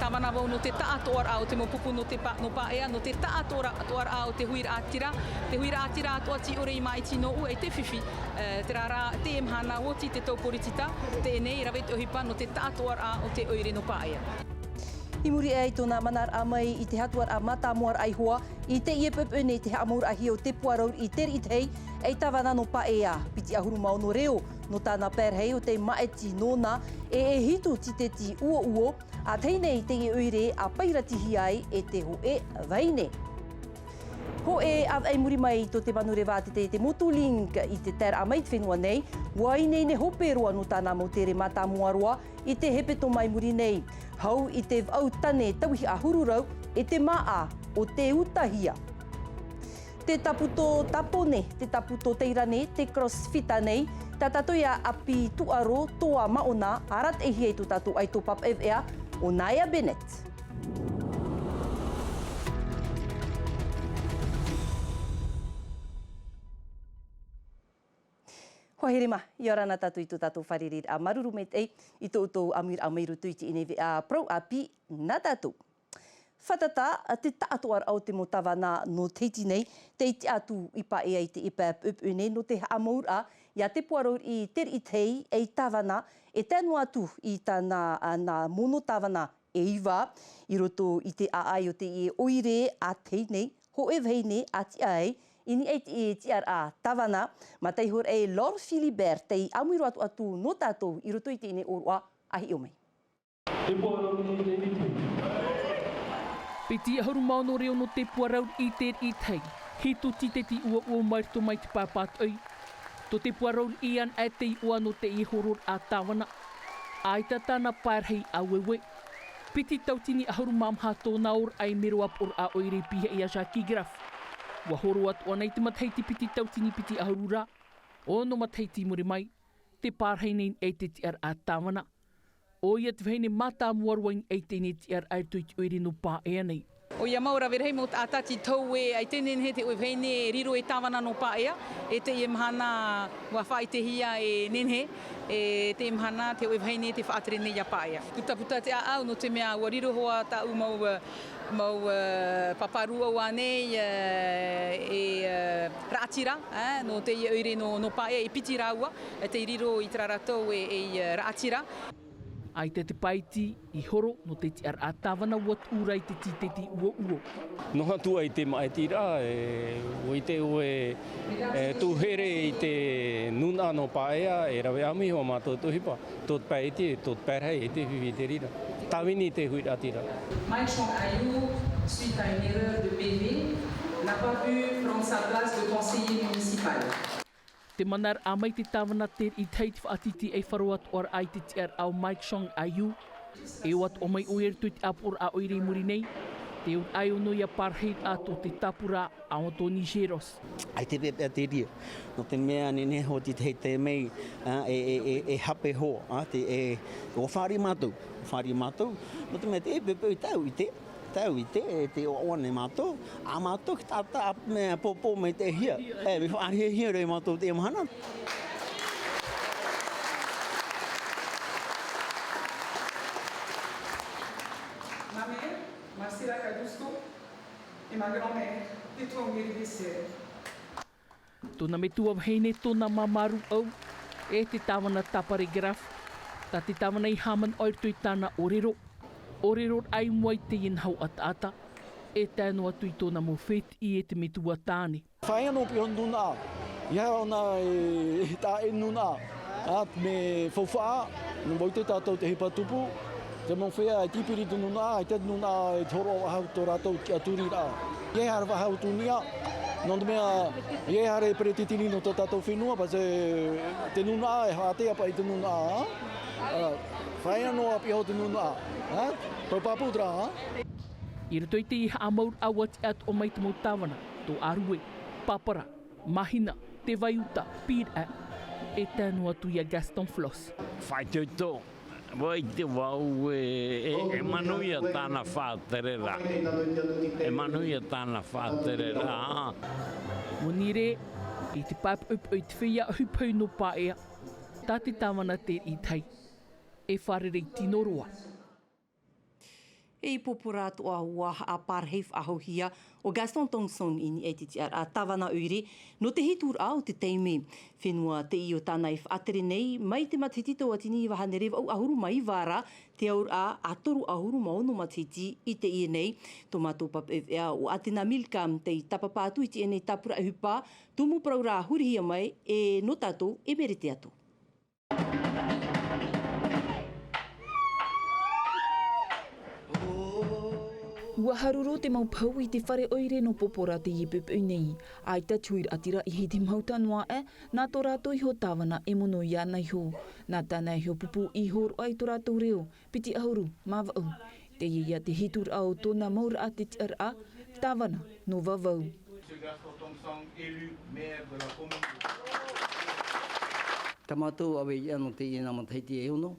tawana wau no te taatoara o te mopupu no te no paea, no te taatoara o te huira atira. Te huira atira atua ti ore I mai tino u e te whiwhi. Te rara te mahana oti te tauporitita, te nei rawe te ohipa no te taatoara o te oire no paea. I muri ai tōna manar a mai I te hatuar a matamuar ai hoa, I te iepepe ne te amur a hio te puaraur I teri I tei, ei tawana no paea, piti ahuru mau no reo, no tāna pērhei o te maeti nōna, e hitu ti te ti uo, a teinei te oire a pairatihi ai e te ho e vaine. Ho e ei muri mai to te manure vātete te motuling I te tera a mait whenua nei, wai nei ne hope roa no tāna mo tere matamua roa I te hepeto mai muri nei. Hau I te au tane tauhi a hururau e te maa o te utahia. Te taputo tapone, te taputo teirane, te crossfita nei, ta tatoia api tuaro toa maona arat e hiei tu tatu ai to pap ea o Naya Bennett. Hoherema, I orana tatu I tu tatu wharirir a maruru me tei, I tō tō amir a meiru tuiti inewe a prau api na tatu. Whatata, te taatoar au te motawana no teiti nei, te iti atu I pa e ai te ipa upune no te amaur a, ia te puaror I teri I tei e tawana, e tēnu atu I tāna mono tawana e iwa, I roto I te aai o te e oire a tei nei, ho e vheine a ti ai, Ini e TRA tawana, ma tei hor e Lord Philibert tei amuiru atu no tātou I roto I te ine orua ahi o mei. Peti ahuru mau no reo no te puarau I te I tei. Hitu ti te ti ua mairto mai te pāpat ai. To te puarau ian e te ua no te I horor a tawana. Aita tāna pārhei a wewe. Peti tautini ahuru mamha tōna or ai mero ap or a oire piha I a Jackie Graf. Wa horo atu anei te mataiti piti tautini piti ahurura. O no mataiti muri mai, te pārhei nei e te tiar a tawana. O ia te vheine mata muarwain e te ne tiar ai tui te oire no pā ea nei. O ia maura verhei mo atati tau e ai tenen he te oi vheine riro e tawana no pā ea, e te mahana wa whai te hia e nenhe, e te mahana te oi vheine te whaatere nei a pā ea. Puta te au no te mea ua riro hoa ta u mau paparua wānei raatira, no te oire no pae e piti raua, te riro I traratou e raatira. Ai te paiti I horo no te ti ar a tawana wat urai te ti uo. No hatu ai te maetira, o I te oe tuhere I te nuna no paea, e rawe ami ho mātou tuhipa, tot paiti, tot pērhei e te whiwi te rira. Tawini te huira tira. Mike Ayou, suite à une erreur de PV, n'a pas pu prendre sa place de conseiller municipal. Te manar a mai te tawana te I teiti whaatiti e wharoat or ai te tiar au Mike Song Ayou. E wat o mai oer tuit apor a oire muri nei. Te ur ai ono ia parheit ato te tapura a o Tony Geros. Ai te pepe te ria. No te mea nene ho te mei e hape ho. Te o whari mātou. Whari mātou. No te mea te pepe tau I te. Tau I te o one mātou. A mātou ki tata mea popo mei te hia. Me whaahia hia rei mātou te mahana. E ma grand-mère, te tua ngeri desere. Tōna me tua vheine tōna mamaru au, e te tawana tapare graf, ta te tawana I haman oirtui tāna orero. Orero ai muai te inhau ata, e tēnu atu I tōna mo wheti I e te me tua tāne. Whai anō pihon nuna, ia ona e tā e nuna, me whawha, no wau te tātou te hipa tupu, te mong whea e tipiri tu nuna, e te nuna e toro ahau tō rātou ki aturi rā. Ie hara wahau tūnia, no te mea, ie hara e pere titini no tō tātou whenua, pa te nuna e hātea pa I te nuna. Whai anō a piho te nuna, pau paputra. I rato I te iha amaur awati at o mai te mau tawana, tō arue, papara, mahina, te vaiuta, pira, e tēnu atu I a Gaston Floss. Whai tau tō. Voi te wau e manuia tāna whāterera. E manuia tāna whāterera. Monire, I te pāp up o te whia hupau no pāea, tā te tawana te I tai, e wharerei tino roa. E popora toa ua a parheif ahohia o Gaston Tongson ini e titi a tawana uiri no te hitur au te teime. Whenua te i o tāna i whaatere nei, mai te matitito atini i wahane rewa au ahuru mai vara, te aur a atoru ahuru maono matiti i te i nei. Tō mātou papewea o Atina Milkam te i tapapātu i te enei tapura e hupa, tumu praura hurihia mai e no tātou e merete atu. Ua haruro te maupau i te whare oire no popora te ipupu nei. Ai ta tuir atira i he te mauta noa nā tō rātou iho tāwana e mono i ana iho. Nā tāna iho pupu i horo ai tō rātou reo, piti ahuru, mawau. Te ia te hitur au tōna maura a te tira tāwana no vavau. Tamatou awe i ano te i nama teiti e ono.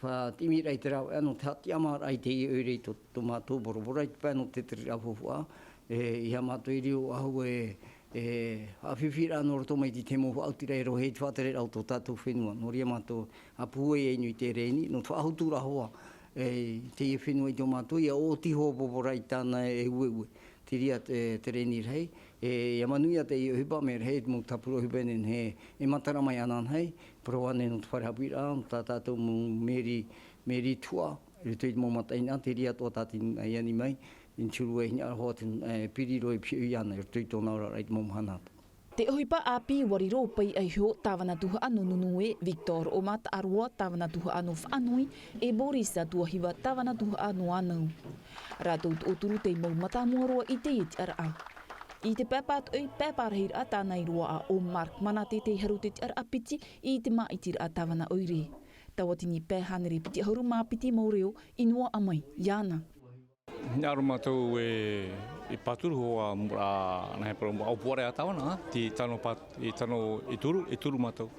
Pa timi rei te rau ano te hati amara ai te i uri tō mātou borobora i te pēno te tiri awhawhua. I ha mātou i rio ahu a whiwhira anō roto mai ti te mohu au tira e rohe te whatere au tō tātou whenua. Nō ria mātou a puhoi e nui te reini, no te whahutura hoa te i whenua i tō mātou. Ia o tiho borobora i tāna e ue. Te ria te reini rei. Ia manuia te i uhipa me rei mō tapuro hupenen he e matara mai anan hei. Pro ane no te wharehapira, tā tātou mō meri tua, e tui mō mataina, te ria tō tāti ai ani mai, in churu e hina hoa te piriro e piu i ana, e tui tōna ora reit mō mahana. Te ohipa api wariro pai ai ho tāwana tuha anu nunue, Victor o mata arua tāwana tuha anu whanui, e Borisa tua hiwa tāwana tuha anu anau. Rātou o turu te mau mata muaroa i te iti ara a. I te pēpat oi pēparhir a tānai roa a o Mark mana te haru te ar a piti i te maitir a tāwana oire. Tawatini pēhanere piti hauru mā piti maureo i noa amai, Iana. Nā aru mātou e pāturu hoa nahe para au puare a tāwana, ti tano i turu mātou.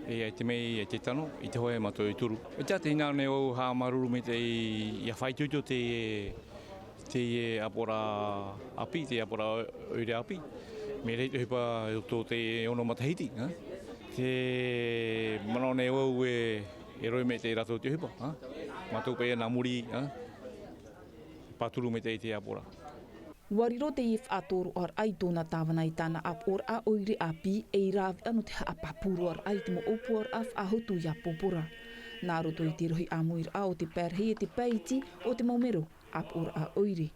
E ai te mei, ai te tano, i te hoa mātou i turu. E tia te hina ne au hā maruru me te i a whaituto te apora api, te apora oire api. Me rei te hipa tō te ono matahiti. Te manao nei au e roi me te rato te hipa. Mātou pēia nā muri, pāturu me te apora. Wariro te i whaatoro ar ai tōna tāwana i tāna apor a oire api e i rāwi anu te apapuru ar ai te mo opu ar af a hotu i a popora. Nā roto i te rohi a muir a o te pērhei e te paiti o te maumero apor a oire.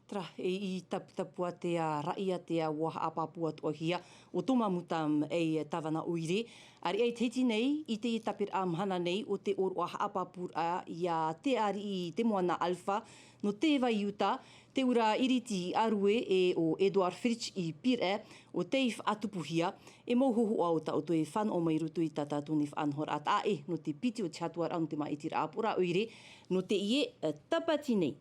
Tra, i taputapua te raia te waha a Papua Tuahia o Tomamutam e tawana uire. Ari ai teiti nei, i te tapir a mahana nei o te waha a Papua i a te ari i te moana alfa no te vai uta, te ura iriti arue e o Edward Fritsch i pire o te if atupuhia e mauhoho au ta o toi whan o mai rutu i tata tuni whanhor at ae no te piti o te hatuar anu te maitira apura uire no te ie tapati nei.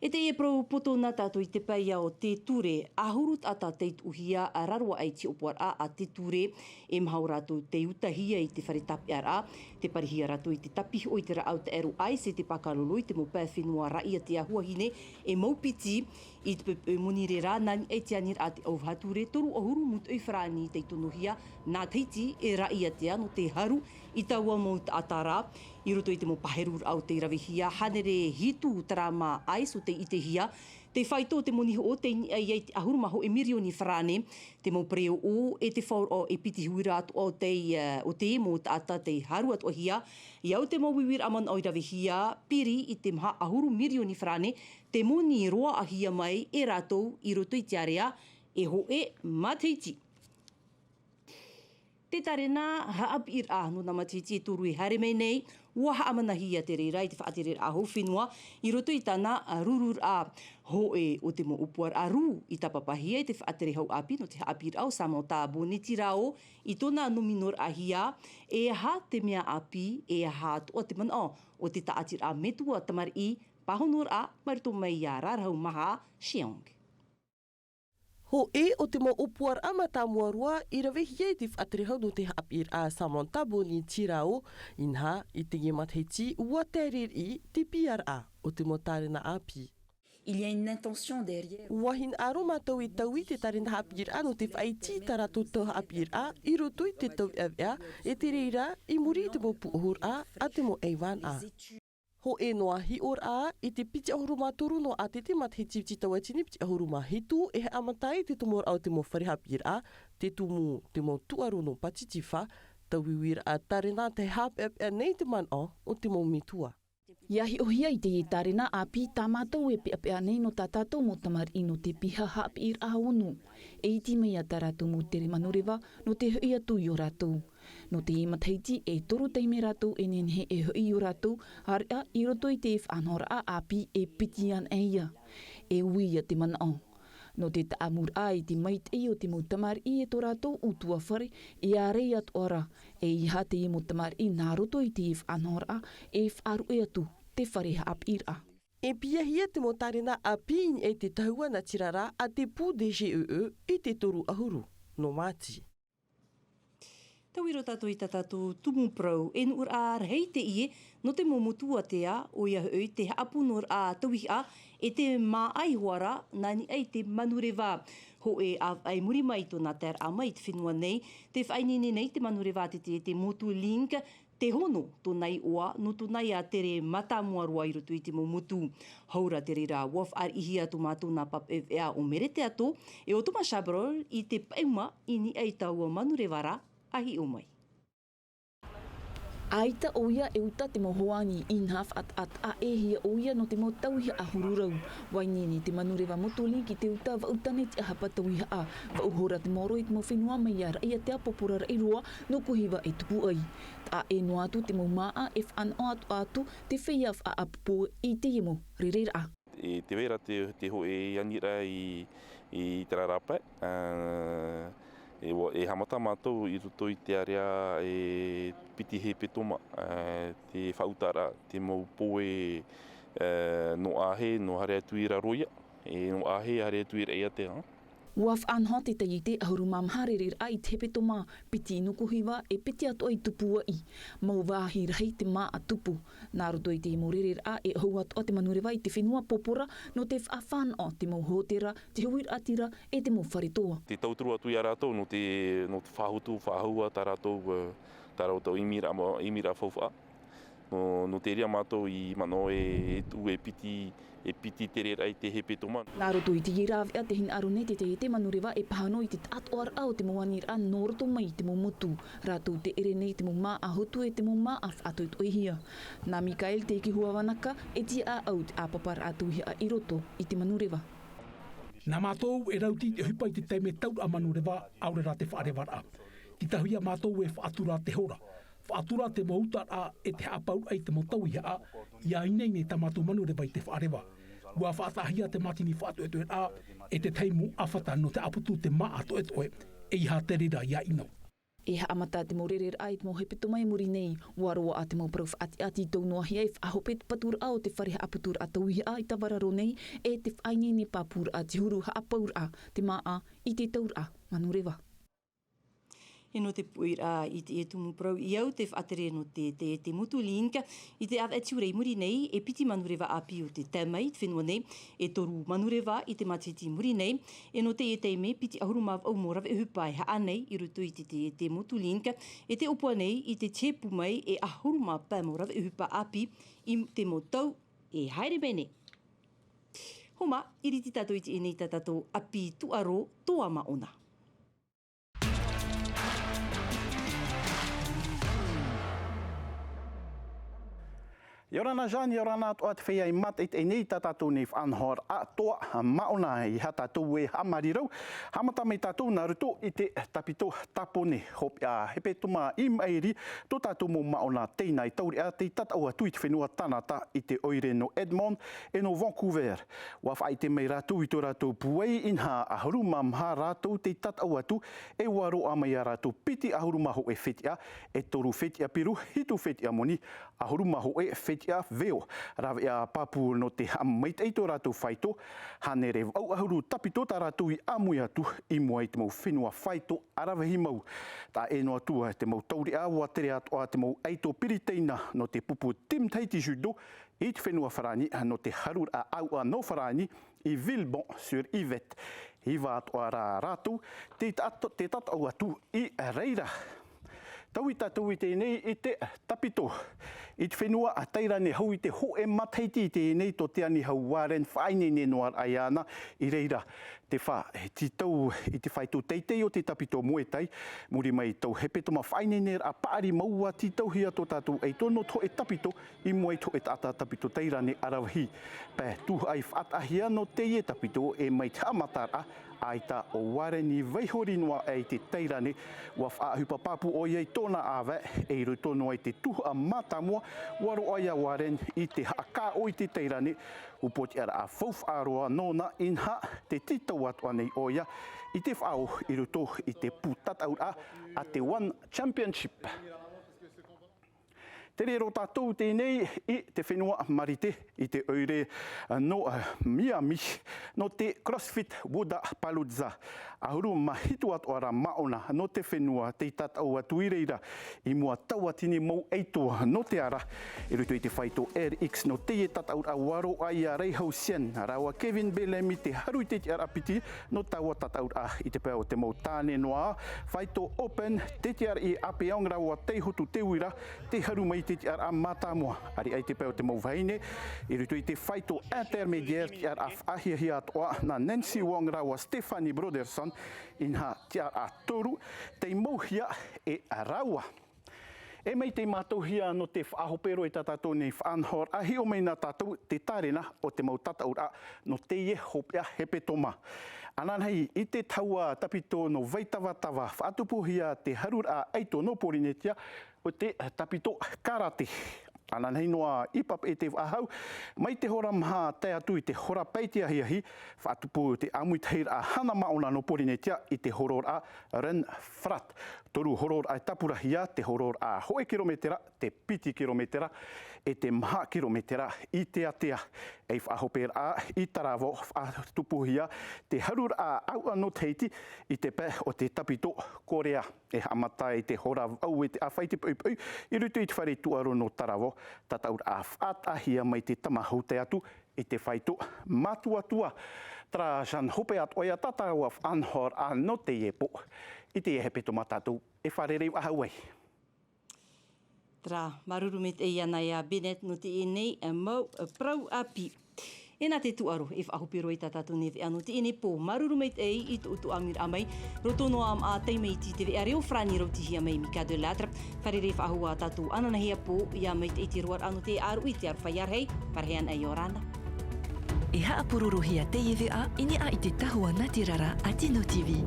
E te e pro poto nā tātou i te paia o te ture, ahurut ata teit uhia a rarua ai ti opuar a te ture, e mahau rātou te utahia i te whare tapi ara, te parihia rātou i te tapi o i te rau te eru ai se te pakarolo i te mo pēwhenua raia te ahuahine, e maupiti i te pepe monire rā nani e te anir a te auhature, toru ahuru mut oi whrani te tonuhia, nā teiti e raia te ano te haru i taua mo te atara, i roto i te mo paherur au te irawihia, hanere hitu tarama ai so te itehia, te whaito te moniho o te ai te ahurumaho e mirioni whrane, te mo preo o e te whaur o e piti huira atu o te mo te ata te haru atu ahia, i au te mo wiwir aman o irawihia, piri i te maha ahuru mirioni whrane, te moni roa ahia mai e ratou i roto i te area, e ho e matiti. Te tarena, haapi ir a no na matiti e turu i haremei nei, waha amanahia te reira i te whaatere a ho whenua, i roto i tāna rurur a ho e o te mo upuar a ru i tapapahia i te whaatere hau api no te haapi ir au samo tā boneti rao i tōna nominor ahia e ha te mea api e ha toa te mana o te taatir a metua tamari i pahonor a marito mai a rarahau maha Sheong. Ho e o te mo opuar amata muarua i rawehia i te whaaterehau no te hapir a Samon Taboni Tirao inha i te nge matheiti ua te rir i te PRA o te mo tarena api. il y a une intention derrière. Wahin aro mātou I tau I te tarina hapira no te whaiti tarato tau hapira I roto I te tau ewea e te reira I muri te mo puhur a te mo eiwan a. Ho e noa hi or a I te piti ahuruma turu no a te mathi titi tawatini piti ahuruma hitu e he amatai te tumor au te mo wharihapira te tumu te mo tuaru no patitifa tawiwira a tarina te hap nei te man o te mo mitua. Iahi o hia I te e tarina a pi tā mātou e pea nei no tā tātou mo tamari ino te piha hapir a onu. E iti mei a tā rātou mo tere manurewa no te hui atu I o rātou. No te imateiti e toru teime rātou e nenhe e hui I o rātou haria I roto I te whanhora a pi e pitian e ia. E ui a te mana o. No te taamur a I te mait e o te mutamari I e tō rātou utua whare e a rei at ora e iha te I mutamari I nā roto I te whanhora e wharu e atu te whare hap ira. E pia hia te mo tarina a piin e te tahua na tirara a te pū DGEE I te toru ahuru no Māti. Tauiro tātou I tātou tumu prau e nur a rhei te ie no te momutua te a o ia hui te haapu nur a tauhi a e te mā ai huara nani ai te manurewa. Ho e ai muri mai tōna ter a mai te whenua nei, te whainini nei te manurewa te motu link, te hono tōnai oa no tōnai a tere matamuarua I roto I te momutu. Haura te rira waf ar ihi atu mātona pap ea o merete ato e o toma shabrol I te pauma ini ai taua manurewara ahi o mai. Aita oia e uta te mohoani inhaf at a e hia oia no te mo tauhi a hururau. Wainini te manurewa motoli ki te uta wa utane te ahapa tauhi a. Wa uhora te moro I te mo whenua mai ara ia te apopura reiroa no kuhiwa e tupu ai. A e no atu te mo maa e whanau atu te whiaf a apopo I te imo rirera. E te vera te ho e anira I te rarapa. E hamata mātou I roto I te area e piti he petoma, te whautara, te mau poe no ahe, no hare atu I raroia, no ahe hare atu I reia te ha. Waf anha te tai te ahuru mamharerir ai te petoma piti nukuhiwa e piti atu ai tupua I. Mau wāhi rahi te mā atupu. Nā roto I te morerer a e hau atu a te manurewa I te whenua popora no te whawhan o te mau hōtera, te huir atira e te mau wharetoa. Te tauturu atu I a rātou no te whahutu, whahua tā rātou imira whauwha. No te rea mātou I mano e tu e piti te rera I te he petoma. Nā roto I te irawea te hin aro nei te manurewa e pahano I te tatoar au te mo wanir a noroto mai te mo motu. Rātou te ere nei te mo mā a hotu e te mo mā a whātou I hia. Nā Mikael te ki hua wanaka e ti a au te apapar atu hia I roto I te manurewa. Nā mātou e rauti te hupai te teime tau a manurewa aurera te whaarewara. Ki tahuia mātou e whaatura te hora. Whaatura te mauta a e te hapau ai te motau ia a, ia inei nei tamatu manurewa I te whaarewa. Ua whaatahia te matini whaatu etoe a, e te teimu awhata no te aputu te maa ato etoe, e iha te rira ia ino. E ha amata te morerer ai te mo hepeto mai muri nei, waroa a te mo prau ati tau noa hia e whahope te patur au te whareha aputur a tau hia I tawararo nei, e te whaine ni papur a te huru haapaur a te maa I te taur a manurewa. E no te puira I te e tumu prau I au te whaatere no te mutu linka I te awa atu rei muri nei e piti manurewa api o te tamai te whenua nei e toru manurewa I te matiti muri nei e no te e teime piti ahurumav au morawa e hupai haa nei I rutu I te mutu linka e te opua nei I te tepu mai e ahurumav pa morawa e hupa api I te motau e haere bene. Homa, iriti tato I te enei tato api tuaro toa maona. Yorana Jean, Yorana at whea I mat et enei tātou nei whanhor a toa maona I ha tātou e hamarirau. Hamata me tātou nā ruto I te tapito tapone hopi a hepe tuma I mairi tō tātou mo maona teina I tauri a te tatau a tuit whenua tanata I te oire no Edmond e no Vancouver. Wa whai te mei rātou I tō rātou puei inha ahuruma mha rātou te tatau atu e waro a mai a rātou piti ahuruma ho e whetia e toru whetia piru hitu whetia moni ahuruma ho e whetia tia veo rawe a papu no te hamait eito ratu faito hanere au ahuru tapito ta ratu I amui atu I mua I te mau whenua faito arawe hi mau ta e no atua te mau tauri a watere atua te mau eito piriteina no te pupu tim taiti judo I te whenua wharani no te harur a au a no wharani I Villebon sur Yvette hiva atua rā ratu te tata au atu I reira. Tau I tātou I tēnei I te tapito. I te whenua a teirane hau I te ho e mataiti I tēnei to te ani hau waren whainene noar ai ana I reira. Te wha, ti tau I te whaitu teitei o te tapito muetai. Muri mai tau hepetoma whainene a paari maua ti tau hia to tātou ei tono to e tapito I muai to e tata tapito teirane arawahi. Pē tu ai whaatahia no te e tapito e mai te amatara aita o wareni veihori noa e te teirane wa whaahupa papu o iei tōna awe e rutono ai te tuhu a matamua waro aia waren I te haka o I te teirane upoti ara a fouf aroa nona inha te titau atu anei oia I te whao I ruto I te putata a te One Championship. Te rero tātou tēnei I te whenua marite I te oire no Miami no te CrossFit Wuda Palooza. Ahuru mahitu atu ara maona no te whenua te tatau atu I reira I mua tauatini mau eito no te ara. I ruto I te whaito RX no te tatau a waro ai a reihau sien. Rawa Kevin Bellamy te haru I te te arapiti no taua tatau a I te pēo te mau tāne noa. Whaito Open te te ara I apeong rawa te hutu te uira te haru mai te te ara matamua. Ari ai te pēo te mau vaine. I ruto I te whaito intermediaire te ara ahihia atoa na Nancy Wong rawa Stephanie Broderson inha te ara toru te mauhia e arawa. E mei te mātauhia no te whaahopero I tātou nei whaanhor ahi o mei nā tātou te tārena o te mau tataura no te ie hopea hepetoma. Ananhei I te taua tapito no vaitawatawa whaatupuhia te harur a eito no Porinetia o te tapito karate. Ananhei noa ipap e te wahau, mai te hora maha te atu I te hora peitia hiahi, whaatupu te amuiteir a hana maona no Porinetia I te horor a Ren Frat. Toru horor a tapurahia, te horor a hoe kilometera, te piti kilometera, e te maha kilometera I te atea. E whahoper a I tarawo whaatupuhia, te harur a au anō teiti I te pē o te tapito Korea. E amata I te hora au e te awhaiti pui, I rutu I te whare tuaro no tarawo, tataur a whaatahia mai te tamahau te atu, I te whaito matuatua. Tra jan hope atu oia tataua whanhor a no te epo. I te ehepeto matatu e wharereu ahauai. Tra maruru me te iana ia Bennett no te enei mau prau api. E nā te tuaro e whahopiro I tātātou newe anu te ene pō maruru meit ei I tu utu amir amai. Roto no am a teimeiti te vea reo frani rau tihia mai Mika de Latra. Wharere whahua tātou ananahia pō ia meit e te roar anu te aru I te aru whaiarhei. Parhean ai orana. E haa pururuhia te iwe a ini a I te tahua Natirara a Tino TV.